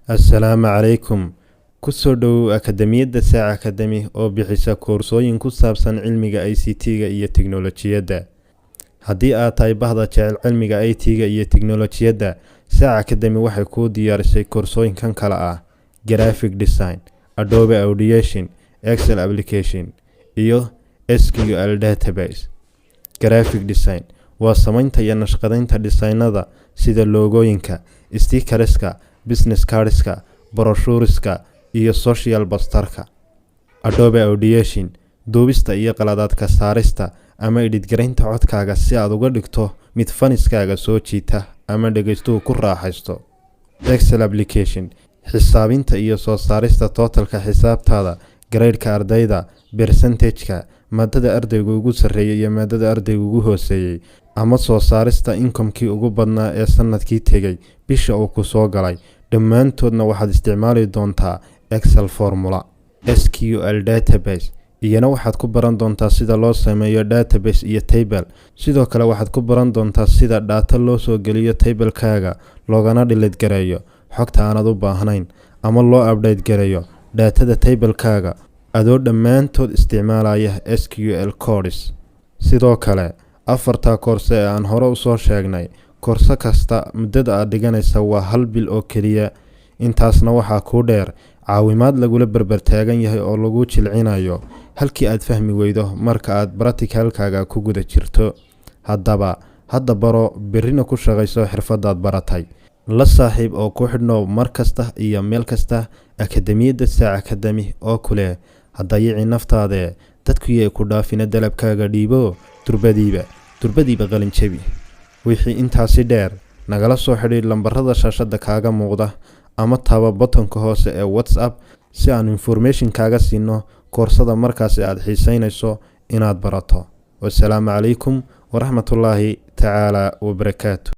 Assalaamu calaykum. Ku soo dhowow Akademiyadda Saac Academy oo bixisa koorsooyin ku saabsan cilmiga ICT-ga iyo tiknoolajiyadda. Haddii aad tahay bahda jecel cilmiga IT-ga iyo tiknoolajiyadda, Saac Academy waxay kuu diyaarisay koorsooyinkan kala ah: Graphic Design, Adobe Audition, Excel Application, iyo SQL Database. Graphic Design waa samaynta iyo naqshadeynta dhisaynada sida logooyinka, stickerska, business cardska, brochureska, iyo social posterka. Adobe Audition duubista iyo qaladaadka saarista ama edit-garaynta codkaaga si aad uga dhigto mid faniskaaga soo jiita ama dhegaystuhu ku raaxaysto. Excel Application xisaabinta iyo soo saarista totalka xisaabtaada, grade-ka ardayda, percentage-ka, maadada ardayga ugu sarreeyay iyo maadada ardayga ugu hooseeyay, ama soo saarista income-kii ugu badnaa ee sanadkii tegay bisha uu ku soo galay. Dhammaantoodna waxaad isticmaali doontaa Excel formula. SQL Database iyana waxaad ku baran doontaa sida loo sameeyo database iyo table. Sidoo kale waxaad ku baran doontaa sida data loo soo geliyo table-kaaga loogana delete gareeyo xogta aanad u baahnayn, ama loo update gareeyo datada table-kaaga adoo dhammaantood isticmaalaya SQL codes. Sidoo kale, afarta koorse ee aan hore u soo sheegnay, koorso kasta muddada aad dhiganaysa waa 1 bil oo keliya. Intaasna waxaa ku dheer caawimaad lagula barbar taagan yahay oo lagu jilcinayo halkii aad fahmi weydo marka aad practicalkaaga ku guda jirto. Hadda baro, berrina ku shaqayso xirfadaad baratay. La saaxiib oo ku xidhnow mar kasta iyo meel kasta Akademiyadda Saac Academy oo kule haddayici naftaade dadkii ku dhaafina dalabkaaga dhiibo durbadiiba qalin jabi. Wixii intaasi dheer, nagala soo xidhiidh lambarada shaashada kaaga muuqda ama taaba buttonka hoose ee WhatsApp si aan information kaaga siino koorsada markaas aad xiisaynayso inaad barato. Wassalaamu calaykum waraxmatullaahi tacaala wabarakaatuh.